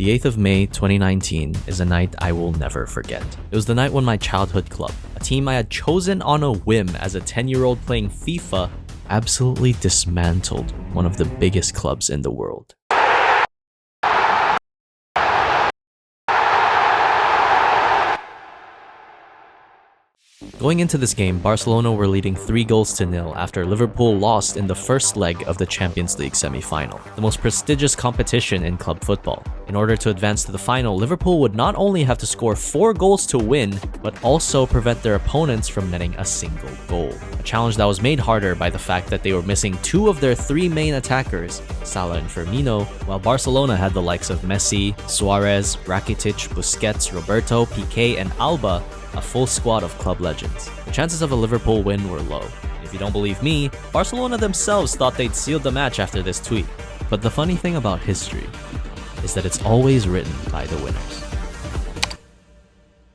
The 8th of May 2019 is a night I will never forget. It was the night when my childhood club, a team I had chosen on a whim as a 10-year-old playing FIFA, absolutely dismantled one of the biggest clubs in the world. Going into this game, Barcelona were leading 3-0 after Liverpool lost in the first leg of the Champions League semi-final, the most prestigious competition in club football. In order to advance to the final, Liverpool would not only have to score 4 goals to win, but also prevent their opponents from netting a single goal. A challenge that was made harder by the fact that they were missing 2 of their 3 main attackers, Salah and Firmino, while Barcelona had the likes of Messi, Suarez, Rakitic, Busquets, Roberto, Piqué, and Alba, a full squad of club legends. The chances of a Liverpool win were low. If you don't believe me, Barcelona themselves thought they'd sealed the match after this tweet. But the funny thing about history is that it's always written by the winners.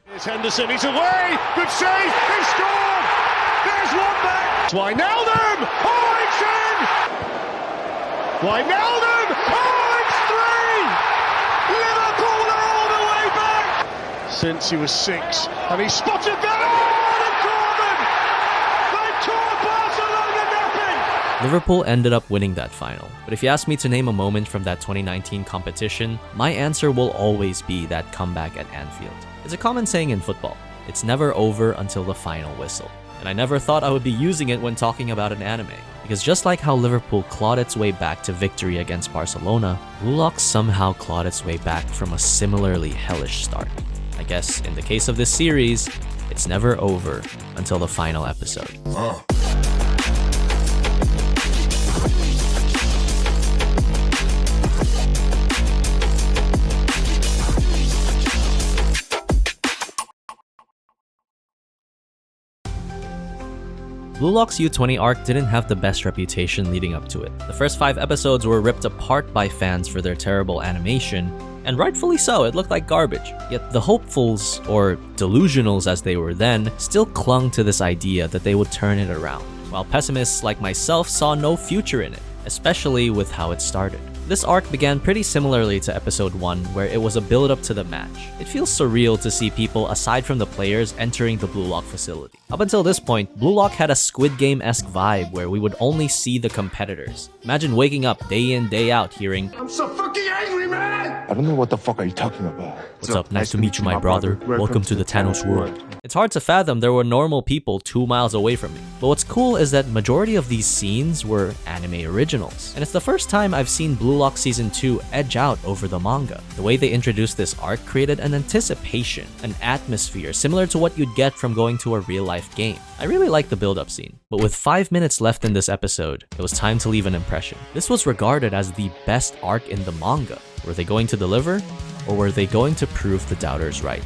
Here's Henderson, he's away! Good save! He scored! There's one back! Wijnaldum! Oh, it's in! Wijnaldum! Oh, it's 3! Liverpool are all the way back! Since he was 6, and he spotted that! Oh, they've caught them! They've caught Barcelona napping! Liverpool ended up winning that final, but if you ask me to name a moment from that 2019 competition, my answer will always be that comeback at Anfield. It's a common saying in football, it's never over until the final whistle. And I never thought I would be using it when talking about an anime, because just like how Liverpool clawed its way back to victory against Barcelona, Blue Lock somehow clawed its way back from a similarly hellish start. I guess in the case of this series, it's never over until the final episode. Blue Lock's U20 arc didn't have the best reputation leading up to it. The first 5 episodes were ripped apart by fans for their terrible animation, and rightfully so, it looked like garbage. Yet the hopefuls, or delusionals as they were then, still clung to this idea that they would turn it around, while pessimists like myself saw no future in it, especially with how it started. This arc began pretty similarly to episode 1, where it was a build-up to the match. It feels surreal to see people aside from the players entering the Blue Lock facility. Up until this point, Blue Lock had a Squid Game-esque vibe where we would only see the competitors. Imagine waking up day in, day out hearing, I'm so fucking angry, man! I don't know what the fuck are you talking about. "What's up? Nice to meet you, my brother. Welcome to the Thanos world." It's hard to fathom there were normal people 2 miles away from me. But what's cool is that majority of these scenes were anime originals. And it's the first time I've seen Blue Lock Season 2 edge out over the manga. The way they introduced this arc created an anticipation, an atmosphere similar to what you'd get from going to a real-life game. I really liked the build-up scene. But with 5 minutes left in this episode, it was time to leave an impression. This was regarded as the best arc in the manga. Were they going to deliver? Or were they going to prove the doubters right?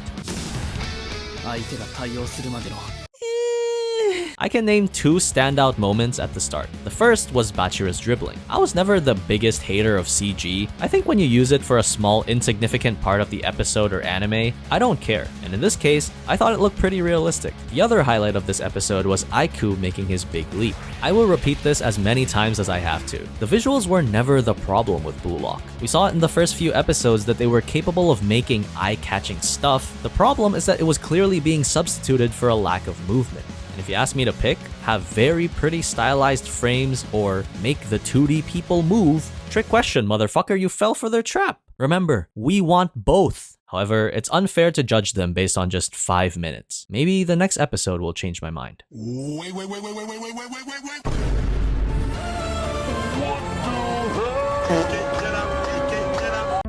I can name 2 standout moments at the start. The first was Bachira's dribbling. I was never the biggest hater of CG. I think when you use it for a small, insignificant part of the episode or anime, I don't care. And in this case, I thought it looked pretty realistic. The other highlight of this episode was Aiku making his big leap. I will repeat this as many times as I have to. The visuals were never the problem with Blue Lock. We saw it in the first few episodes that they were capable of making eye-catching stuff. The problem is that it was clearly being substituted for a lack of movement. And if you ask me to pick, have very pretty stylized frames or make the 2D people move. Trick question, motherfucker, you fell for their trap. Remember, we want both. However, it's unfair to judge them based on just 5 minutes. Maybe the next episode will change my mind. Wait.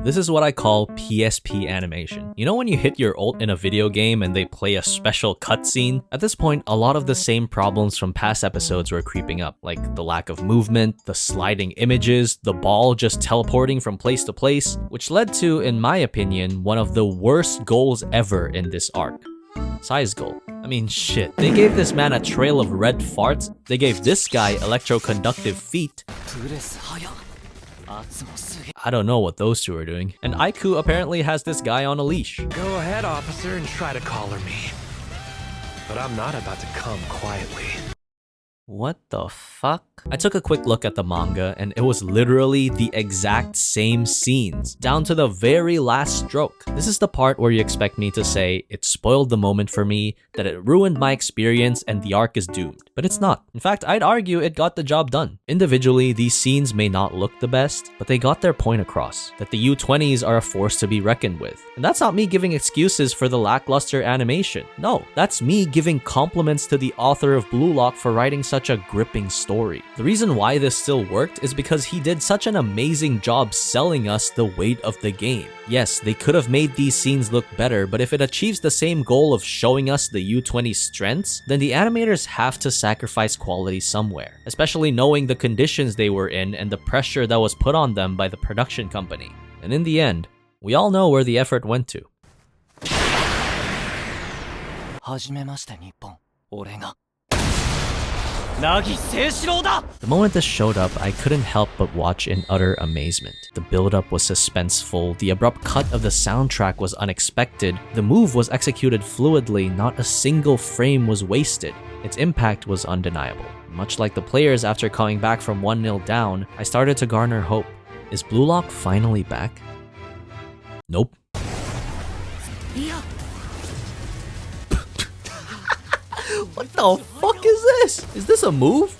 This is what I call PSP animation. You know when you hit your ult in a video game and they play a special cutscene? At this point, a lot of the same problems from past episodes were creeping up, like the lack of movement, the sliding images, the ball just teleporting from place to place, which led to, in my opinion, one of the worst goals ever in this arc. Size goal. I mean, shit. They gave this man a trail of red farts. They gave this guy electroconductive feet. I don't know what those 2 are doing. And Aiku apparently has this guy on a leash. Go ahead, officer, and try to collar me. But I'm not about to come quietly. What the fuck? I took a quick look at the manga and it was literally the exact same scenes, down to the very last stroke. This is the part where you expect me to say it spoiled the moment for me, that it ruined my experience and the arc is doomed. But it's not. In fact, I'd argue it got the job done. Individually, these scenes may not look the best, but they got their point across, that the U20s are a force to be reckoned with. And that's not me giving excuses for the lackluster animation. No, that's me giving compliments to the author of Blue Lock for writing such a gripping story. The reason why this still worked is because he did such an amazing job selling us the weight of the game. Yes, they could have made these scenes look better, but if it achieves the same goal of showing us the U20's strengths, then the animators have to sacrifice quality somewhere, especially knowing the conditions they were in and the pressure that was put on them by the production company. And in the end, we all know where the effort went to. The moment this showed up, I couldn't help but watch in utter amazement. The build-up was suspenseful, the abrupt cut of the soundtrack was unexpected, the move was executed fluidly, not a single frame was wasted. Its impact was undeniable. Much like the players after coming back from 1-0 down, I started to garner hope. Is Blue Lock finally back? Nope. What the fuck is this? Is this a move?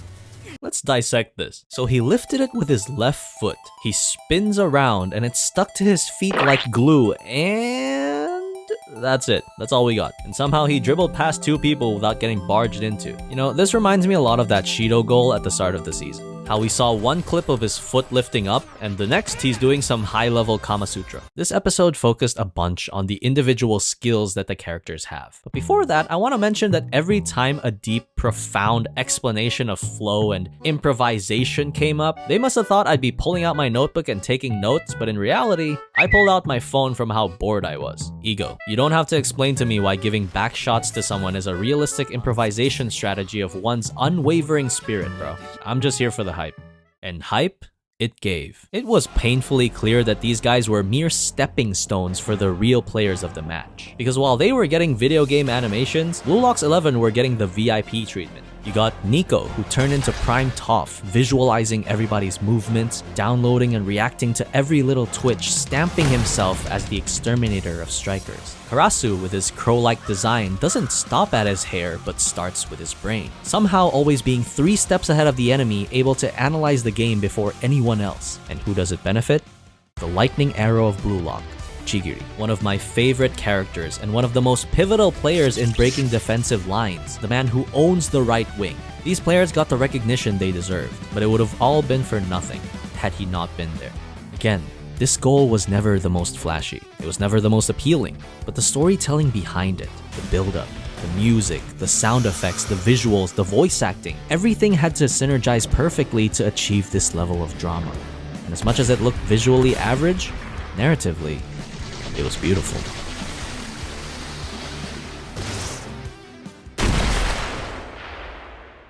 Let's dissect this. So he lifted it with his left foot. He spins around and it's stuck to his feet like glue, and that's it. That's all we got. And somehow he dribbled past two people without getting barged into. You know, this reminds me a lot of that Shido goal at the start of the season. How we saw one clip of his foot lifting up, and the next he's doing some high-level Kama Sutra. This episode focused a bunch on the individual skills that the characters have. But before that, I want to mention that every time a deep, profound explanation of flow and improvisation came up, they must have thought I'd be pulling out my notebook and taking notes, but in reality, I pulled out my phone from how bored I was. Ego. You don't have to explain to me why giving back shots to someone is a realistic improvisation strategy of one's unwavering spirit, bro. I'm just here for the hype. And hype, it gave. It was painfully clear that these guys were mere stepping stones for the real players of the match. Because while they were getting video game animations, Blue Lock's 11 were getting the VIP treatment. You got Nico, who turned into Prime Toph, visualizing everybody's movements, downloading and reacting to every little twitch, stamping himself as the exterminator of strikers. Karasu, with his crow-like design, doesn't stop at his hair, but starts with his brain. Somehow always being 3 steps ahead of the enemy, able to analyze the game before anyone else. And who does it benefit? The lightning arrow of Blue Lock. Chigiri, one of my favorite characters and one of the most pivotal players in breaking defensive lines, the man who owns the right wing. These players got the recognition they deserved, but it would have all been for nothing had he not been there. Again, this goal was never the most flashy, it was never the most appealing, but the storytelling behind it, the build-up, the music, the sound effects, the visuals, the voice acting, everything had to synergize perfectly to achieve this level of drama. And as much as it looked visually average, narratively, it was beautiful.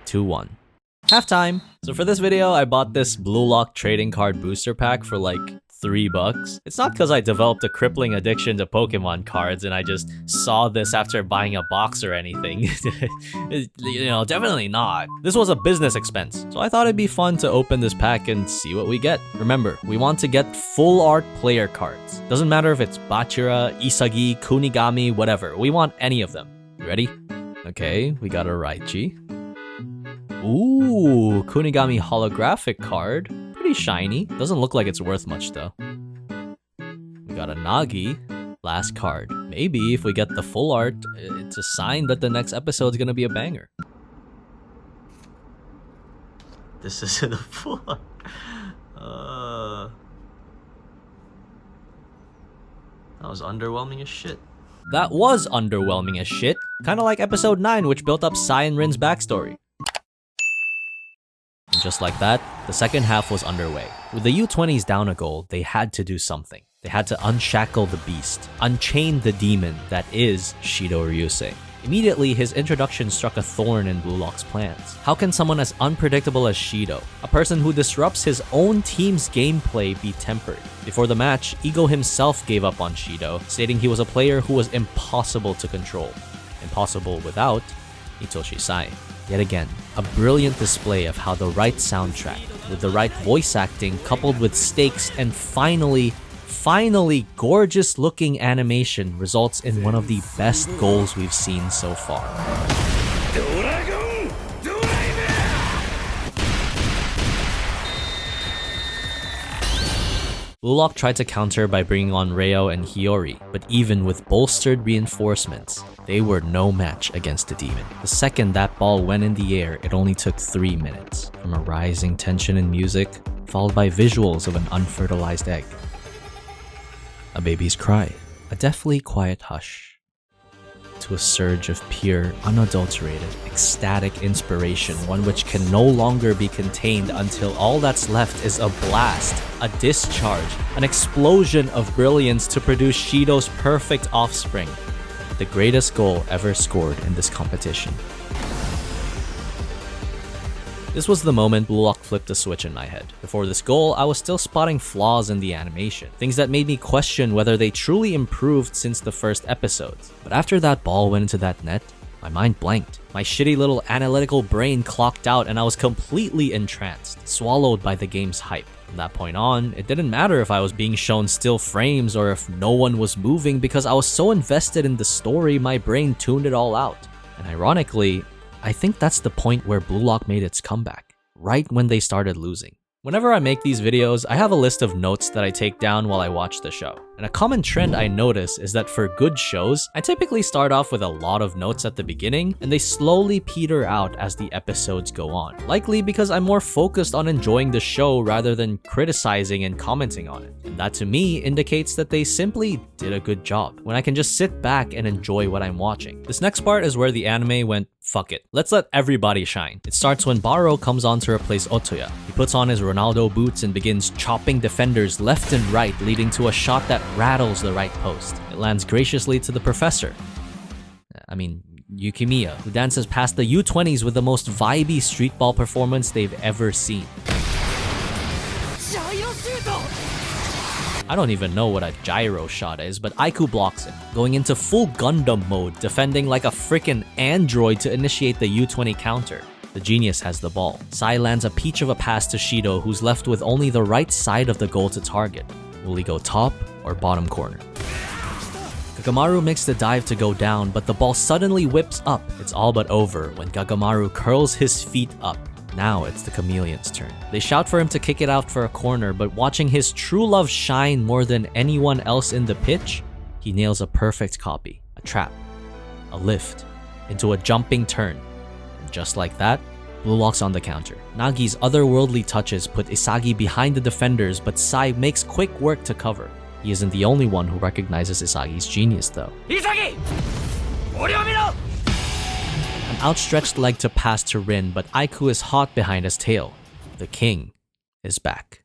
(2-1) Halftime. So for this video, I bought this Blue Lock trading card booster pack for like $3. It's not because I developed a crippling addiction to Pokemon cards and I just saw this after buying a box or anything. You know, definitely not. This was a business expense, so I thought it'd be fun to open this pack and see what we get. Remember, we want to get full art player cards. Doesn't matter if it's Bachira, Isagi, Kunigami, whatever. We want any of them. You ready? Okay, we got a Raichi. Ooh, Kunigami holographic card. Pretty shiny. Doesn't look like it's worth much though. We got a Nagi. Last card. Maybe if we get the full art, it's a sign that the next episode's gonna be a banger. This isn't a full art. That was underwhelming as shit. That was underwhelming as shit. Kinda like episode 9, which built up Sai and Rin's backstory. And just like that, the second half was underway. With the U20s down a goal, they had to do something. They had to unshackle the beast, unchain the demon that is Shido Ryusei. Immediately, his introduction struck a thorn in Blue Lock's plans. How can someone as unpredictable as Shido, a person who disrupts his own team's gameplay, be tempered? Before the match, Ego himself gave up on Shido, stating he was a player who was impossible to control. Impossible without Itoshi Sai. Yet again, A brilliant display of how the right soundtrack, with the right voice acting coupled with stakes and finally gorgeous looking animation results in one of the best goals we've seen so far. Blue Lock tried to counter by bringing on Reo and Hiyori, but even with bolstered reinforcements, they were no match against the demon. The second that ball went in the air, it only took 3 minutes. From a rising tension in music, followed by visuals of an unfertilized egg. A baby's cry, a deathly quiet hush, to a surge of pure, unadulterated, ecstatic inspiration, one which can no longer be contained until all that's left is a blast, a discharge, an explosion of brilliance to produce Shido's perfect offspring, the greatest goal ever scored in this competition. This was the moment Blue Lock flipped a switch in my head. Before this goal, I was still spotting flaws in the animation, things that made me question whether they truly improved since the first episodes. But after that ball went into that net, my mind blanked. My shitty little analytical brain clocked out and I was completely entranced, swallowed by the game's hype. From that point on, it didn't matter if I was being shown still frames or if no one was moving because I was so invested in the story my brain tuned it all out. And ironically, I think that's the point where Blue Lock made its comeback, right when they started losing. Whenever I make these videos, I have a list of notes that I take down while I watch the show. And a common trend I notice is that for good shows, I typically start off with a lot of notes at the beginning, and they slowly peter out as the episodes go on. Likely because I'm more focused on enjoying the show rather than criticizing and commenting on it. And that to me indicates that they simply did a good job, when I can just sit back and enjoy what I'm watching. This next part is where the anime went, fuck it, let's let everybody shine. It starts when Baro comes on to replace Otoya. He puts on his Ronaldo boots and begins chopping defenders left and right, leading to a shot that rattles the right post. It lands graciously to the professor. Yukimiya, who dances past the U20s with the most vibey streetball performance they've ever seen. I don't even know what a gyro shot is, but Aiku blocks it, going into full Gundam mode, defending like a freaking android to initiate the U20 counter. The genius has the ball. Sai lands a peach of a pass to Shido, who's left with only the right side of the goal to target. Will he go top or bottom corner? Gagamaru makes the dive to go down, but the ball suddenly whips up. It's all but over when Gagamaru curls his feet up. Now it's the Chameleon's turn. They shout for him to kick it out for a corner, but watching his true love shine more than anyone else in the pitch, he nails a perfect copy, a trap, a lift, into a jumping turn. And just like that, Blue Lock's on the counter. Nagi's otherworldly touches put Isagi behind the defenders, but Sai makes quick work to cover. He isn't the only one who recognizes Isagi's genius though. Isagi! An outstretched leg to pass to Rin, but Aiku is hot behind his tail. The king is back.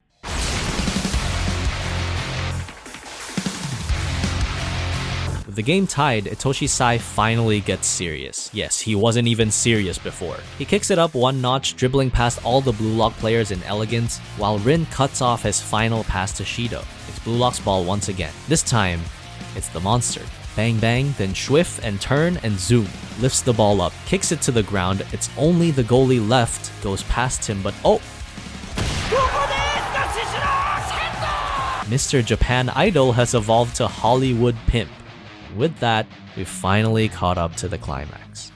With the game tied, Itoshi Sai finally gets serious. Yes, he wasn't even serious before. He kicks it up one notch, dribbling past all the Blue Lock players in elegance, while Rin cuts off his final pass to Shido. It's Blue Lock's ball once again. This time, it's the monster. Bang bang, then Schwiff and turn and zoom. Lifts the ball up, kicks it to the ground. It's only the goalie left, goes past him, but oh! Mr. Japan Idol has evolved to Hollywood Pimp. With that, we've finally caught up to the climax.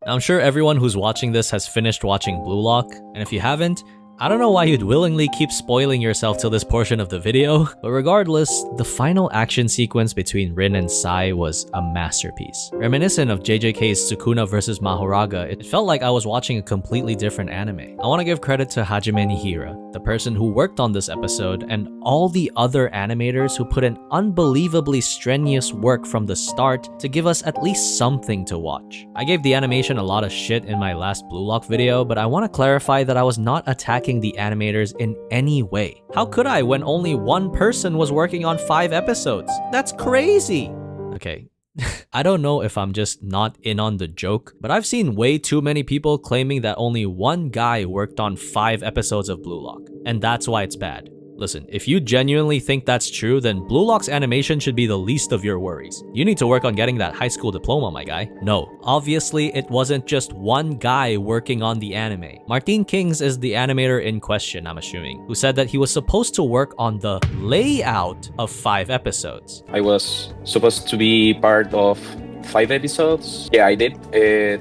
Now, I'm sure everyone who's watching this has finished watching Blue Lock, and if you haven't, I don't know why you'd willingly keep spoiling yourself till this portion of the video, but regardless, the final action sequence between Rin and Sai was a masterpiece. Reminiscent of JJK's Sukuna vs Mahoraga, it felt like I was watching a completely different anime. I want to give credit to Hajime Nihira, the person who worked on this episode, and all the other animators who put in unbelievably strenuous work from the start to give us at least something to watch. I gave the animation a lot of shit in my last Blue Lock video, but I want to clarify that I was not attacking the animators in any way. How could I when only one person was working on 5 episodes? That's crazy! Okay, I don't know if I'm just not in on the joke, but I've seen way too many people claiming that only one guy worked on 5 episodes of Blue Lock, and that's why it's bad. Listen, if you genuinely think that's true, then Blue Lock's animation should be the least of your worries. You need to work on getting that high school diploma, my guy. No, obviously it wasn't just one guy working on the anime. Martin Kings is the animator in question, I'm assuming, who said that he was supposed to work on the layout of 5 episodes. I was supposed to be part of 5 episodes. Yeah, I did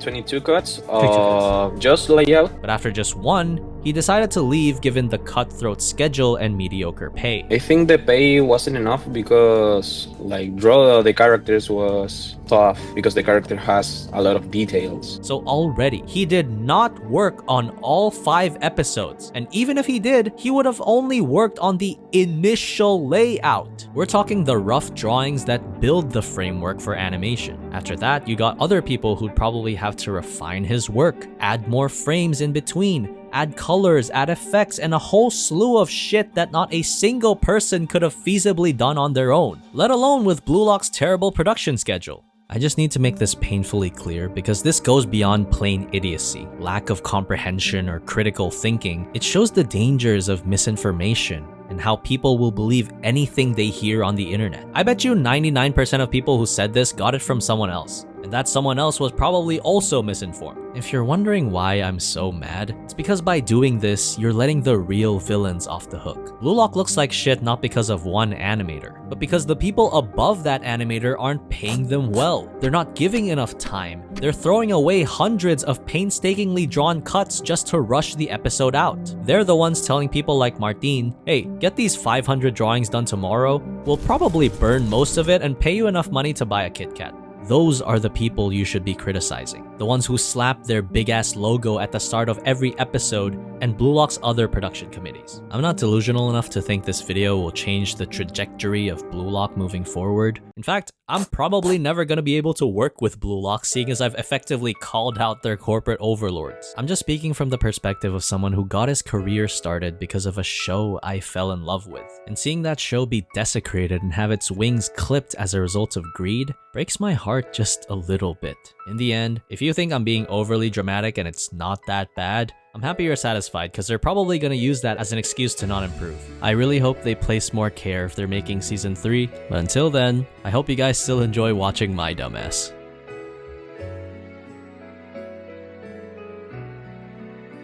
22 cuts of just layout. But after just one, he decided to leave given the cutthroat schedule and mediocre pay. I think the pay wasn't enough because like draw the characters was tough because the character has a lot of details. So already, he did not work on all 5 episodes. And even if he did, he would have only worked on the initial layout. We're talking the rough drawings that build the framework for animation. After that, you got other people who'd probably have to refine his work, add more frames in between, add colors, add effects, and a whole slew of shit that not a single person could have feasibly done on their own, let alone with Blue Lock's terrible production schedule. I just need to make this painfully clear because this goes beyond plain idiocy, lack of comprehension, or critical thinking. It shows the dangers of misinformation and how people will believe anything they hear on the internet. I bet you 99% of people who said this got it from someone else, and that someone else was probably also misinformed. If you're wondering why I'm so mad, it's because by doing this, you're letting the real villains off the hook. Blue Lock looks like shit not because of one animator, but because the people above that animator aren't paying them well. They're not giving enough time. They're throwing away hundreds of painstakingly drawn cuts just to rush the episode out. They're the ones telling people like Martin, hey, get these 500 drawings done tomorrow. We'll probably burn most of it and pay you enough money to buy a Kit Kat. Those are the people you should be criticizing. The ones who slap their big-ass logo at the start of every episode and Blue Lock's other production committees. I'm not delusional enough to think this video will change the trajectory of Blue Lock moving forward. In fact, I'm probably never gonna be able to work with Blue Lock seeing as I've effectively called out their corporate overlords. I'm just speaking from the perspective of someone who got his career started because of a show I fell in love with. And seeing that show be desecrated and have its wings clipped as a result of greed breaks my heart just a little bit. In the end, if you think I'm being overly dramatic and it's not that bad, I'm happy you're satisfied because they're probably going to use that as an excuse to not improve. I really hope they place more care if they're making season 3, but until then, I hope you guys still enjoy watching my dumbass.